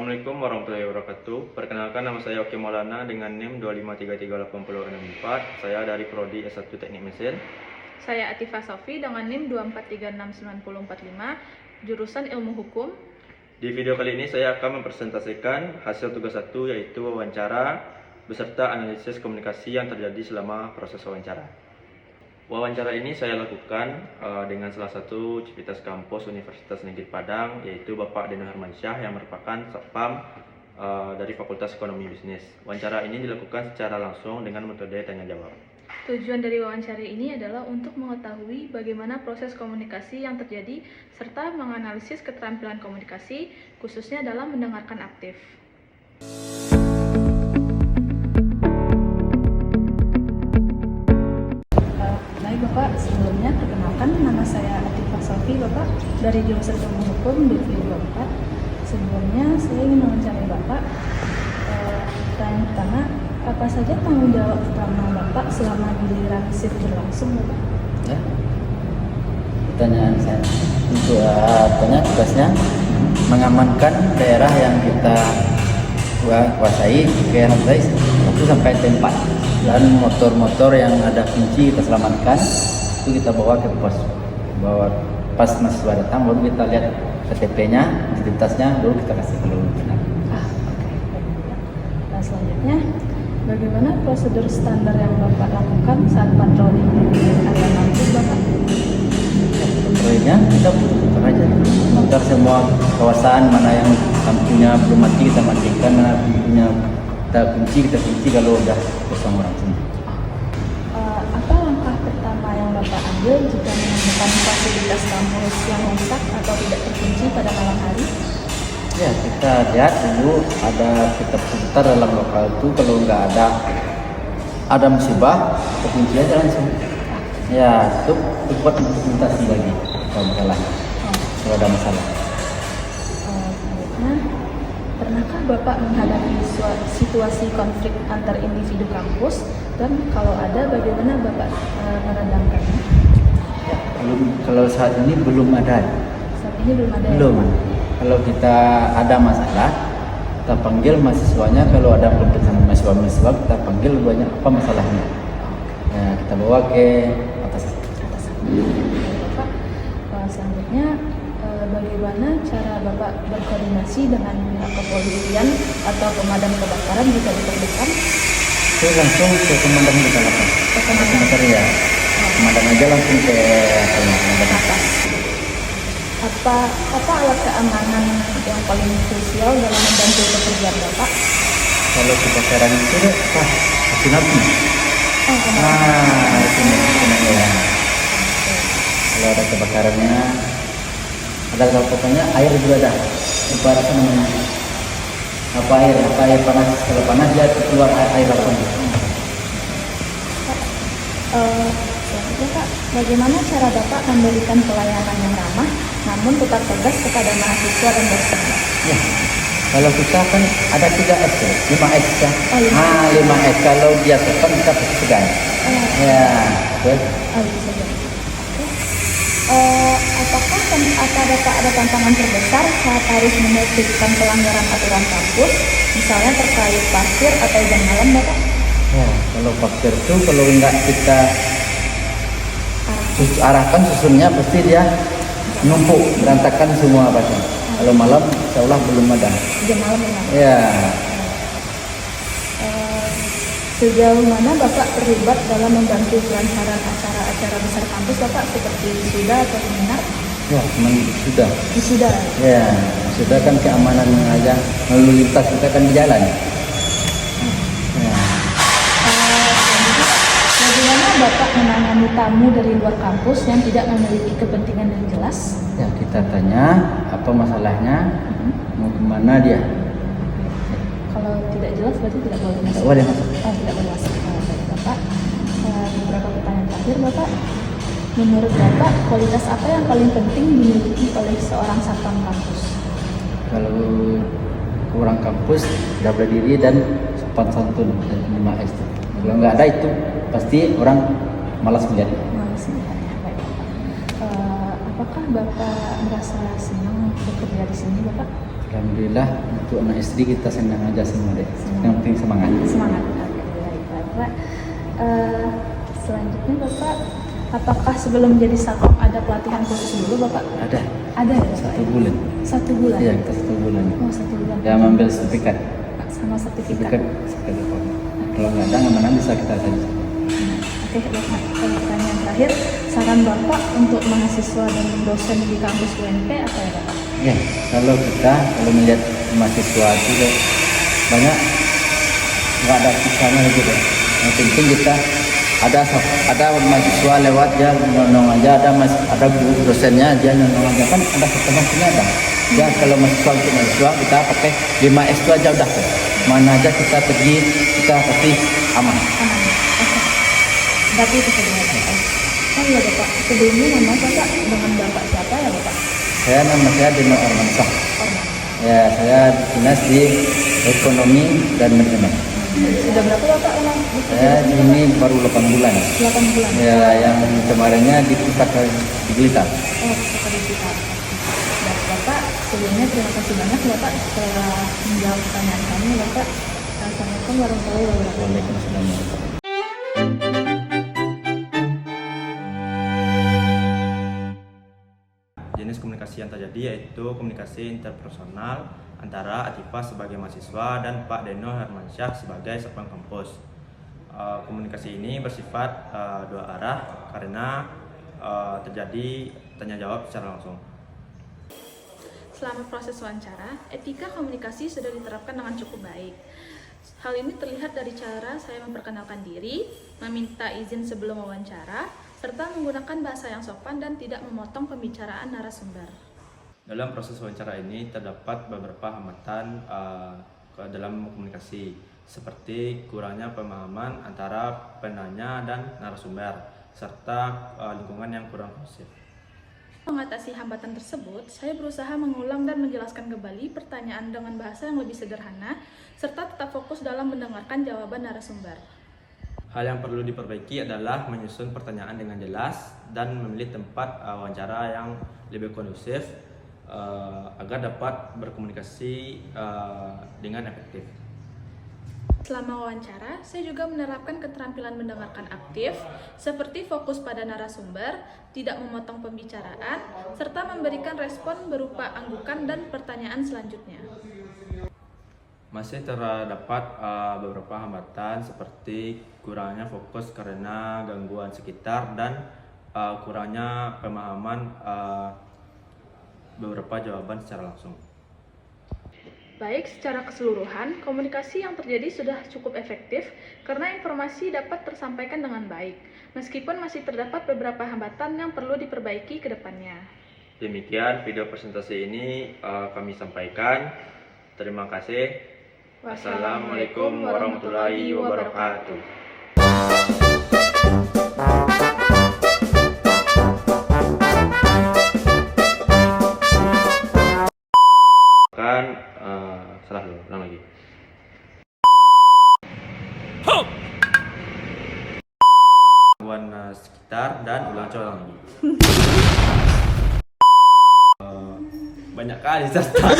Assalamualaikum warahmatullahi wabarakatuh. Perkenalkan, nama saya Oki Maulana dengan NIM 2533864. Saya dari Prodi S1 Teknik Mesin. Saya Atifah Sofi dengan NIM 243694045, jurusan Ilmu Hukum. Di video kali ini saya akan mempresentasikan hasil tugas 1, yaitu wawancara beserta analisis komunikasi yang terjadi selama proses wawancara. Wawancara ini saya lakukan dengan salah satu Civitas Kampus Universitas Negeri Padang, yaitu Bapak Deno Hermansyah yang merupakan Satpam dari Fakultas Ekonomi Bisnis. Wawancara ini dilakukan secara langsung dengan metode tanya jawab. Tujuan dari wawancara ini adalah untuk mengetahui bagaimana proses komunikasi yang terjadi serta menganalisis keterampilan komunikasi, khususnya dalam mendengarkan aktif. Baik Bapak, sebelumnya perkenalkan, nama saya Atifah Sofi Bapak dari jurusan Ilmu Hukum DV24. Sebelumnya saya ingin mewawancarai Bapak. Pertanyaan pertama, apa saja tanggung jawab utama Bapak selama giliran shift berlangsung Bapak? Ya. Pertanyaan saya untuk tugasnya mengamankan daerah yang kita kuasai, itu sampai tempat, dan motor-motor yang ada kunci kita selamatkan itu kita bawa ke pos. Pas mahasiswa datang baru kita lihat KTP-nya, identitasnya, baru kita kasih ke benar. Nah, selanjutnya, bagaimana prosedur standar yang Bapak lakukan saat patroli di area kampus Bapak? Patrolinya kita putar aja, putar semua kawasan, mana yang lampunya belum mati kita matikan, mana punya kita kunci kalau udah kosong orang semua. Apa langkah pertama yang Bapak ambil jika menemukan fasilitas kampus yang rusak atau tidak terkunci pada malam hari? Ya, kita lihat dulu, kita putar dalam lokal itu, kalau nggak ada musibah, kita kunci aja langsung. Ya, itu buat dokumentasi lagi kalau ada masalah. Selanjutnya, pernahkah Bapak menghadapi situasi konflik antar individu kampus, dan kalau ada, bagaimana Bapak meredamkannya? Ya, kalau saat ini belum ada. Saat ini belum ada. Belum. Kalau kita ada masalah, kita panggil mahasiswanya. Kalau ada konflik sama mahasiswa, kita panggil banyak apa masalahnya. Ya, kita bawa ke atasan. Bapak, selanjutnya, bagaimana cara Bapak berkoordinasi dengan pihak kepolisian atau pemadam kebakaran jika diperlukan? Itu langsung ke pemadam kebakaran. Ya, pemadam aja langsung ke pemadam atas. Apa alat keamanan yang paling krusial dalam membantu pekerjaan Bapak? Kalau kebakaran itu api api. Itu ya. Kalau ada kebakarannya, ada pokoknya air juga ada. Ibaratnya namanya apa air panas. Kalau panas dia keluar air langsung. Selanjutnya Pak, bagaimana cara Bapak memberikan pelayanan yang ramah namun tetap tegas kepada mahasiswa dan dosen? Ya, kalau kita kan ada 3S, 5S ya. 5S. Kalau dia tekan kita pasti segan. Ya, betul. Itu saja. Apakah Bapak ada tantangan terbesar saat harus menertibkan pelanggaran aturan kampus, misalnya terkait parkir atau jam malam Bapak? Ya, kalau parkir itu kalau enggak kita arahkan susunnya pasti dia numpuk, berantakan semua baca. Kalau malam insya Allah belum ada. Jam malam ya. Sejauh mana Bapak terlibat dalam membantu pelancaran acara-acara besar kampus Bapak seperti wisuda atau seminar? Ya, sudah. Wisuda. Ya, sudah kan keamanan aja, lalu lintas kita kan di jalan. Bagaimana Bapak menangani tamu dari luar kampus yang tidak memiliki kepentingan yang jelas? Ya, kita tanya apa masalahnya, mau kemana dia. Kalau tidak jelas berarti tidak boleh masuk. Tidak boleh masuk. Tidak boleh masuk. Baik Bapak, beberapa pertanyaan terakhir Bapak. Menurut Bapak, kualitas apa yang paling penting dimiliki oleh seorang satpam kampus? Kalau orang kampus sudah berdiri dan sopan santun dan 5S. Kalau nggak ada itu pasti orang malas melihatnya. Baik. Apakah Bapak merasa senang bekerja di sini Bapak? Alhamdulillah untuk anak istri kita senang aja semua deh. Yang penting semangat. Semangat. Baik, Bapak. Selanjutnya Bapak, apakah sebelum jadi satpam ada pelatihan khusus dulu Bapak? Ada Ada ya Bapak? 1 bulan. 1 bulan? Iya, kita 1 bulan. Oh, 1 bulan. Ya mengambil sertifikat. Sama sertifikat. Sertifikat. Kalau nggak ada, mana bisa kita saja. Oke, Bapak. Pertanyaan terakhir, saran Bapak untuk mahasiswa dan dosen di kampus UNP apa ya Bapak? Ya, kalau melihat mahasiswa itu banyak nggak ada kisahnya lagi deh. Yang penting kita ada mahasiswa lewat dia nolong aja, ada guru dosennya dia nolong aja, kan ada sistemnya ada. Ya kalau mahasiswa untuk mahasiswa kita pakai 5S itu aja udah tuh. Mana aja kita pergi kita pasti aman. Aman. Oke. Berarti itu saja Bapak. Oh iya Bapak, sebelumnya nama Bapak dengan Bapak siapa ya Bapak? Nama saya Dino Armansyah. Orman. Ya, saya dinas di ekonomi dan manajemen. Sudah berapa Bapak orang? Saya ini baru 8 bulan. 8 bulan. Ya, yang kemarinnya di pusat di Blitar. Oh, seperti kita. Baik Bapak, sebelumnya terima kasih banyak Bapak telah menjawab pertanyaan kami Bapak. Assalamualaikum warahmatullahi wabarakatuh. Waalaikumsalam. Jenis komunikasi yang terjadi yaitu komunikasi interpersonal antara Atifa sebagai mahasiswa dan Pak Deno Hermansyah sebagai satpam kampus. Komunikasi ini bersifat dua arah karena terjadi tanya jawab secara langsung. Selama proses wawancara, etika komunikasi sudah diterapkan dengan cukup baik. Hal ini terlihat dari cara saya memperkenalkan diri, meminta izin sebelum wawancara, serta menggunakan bahasa yang sopan dan tidak memotong pembicaraan narasumber. Dalam proses wawancara ini terdapat beberapa hambatan dalam komunikasi, seperti kurangnya pemahaman antara penanya dan narasumber, serta lingkungan yang kurang kondusif. Mengatasi hambatan tersebut, saya berusaha mengulang dan menjelaskan kembali pertanyaan dengan bahasa yang lebih sederhana, serta tetap fokus dalam mendengarkan jawaban narasumber. Hal yang perlu diperbaiki adalah menyusun pertanyaan dengan jelas dan memilih tempat wawancara yang lebih kondusif agar dapat berkomunikasi dengan efektif. Selama wawancara, saya juga menerapkan keterampilan mendengarkan aktif, seperti fokus pada narasumber, tidak memotong pembicaraan, serta memberikan respon berupa anggukan dan pertanyaan selanjutnya. Masih terdapat beberapa hambatan seperti kurangnya fokus karena gangguan sekitar dan kurangnya pemahaman beberapa jawaban secara langsung. Baik, secara keseluruhan, komunikasi yang terjadi sudah cukup efektif karena informasi dapat tersampaikan dengan baik, meskipun masih terdapat beberapa hambatan yang perlu diperbaiki ke depannya. Demikian video presentasi ini kami sampaikan. Terima kasih. Wassalamualaikum warahmatullahi wabarakatuh. Salah dulu, ulang lagi. Gangguan sekitar dan ulang lagi. Banyak kali serta.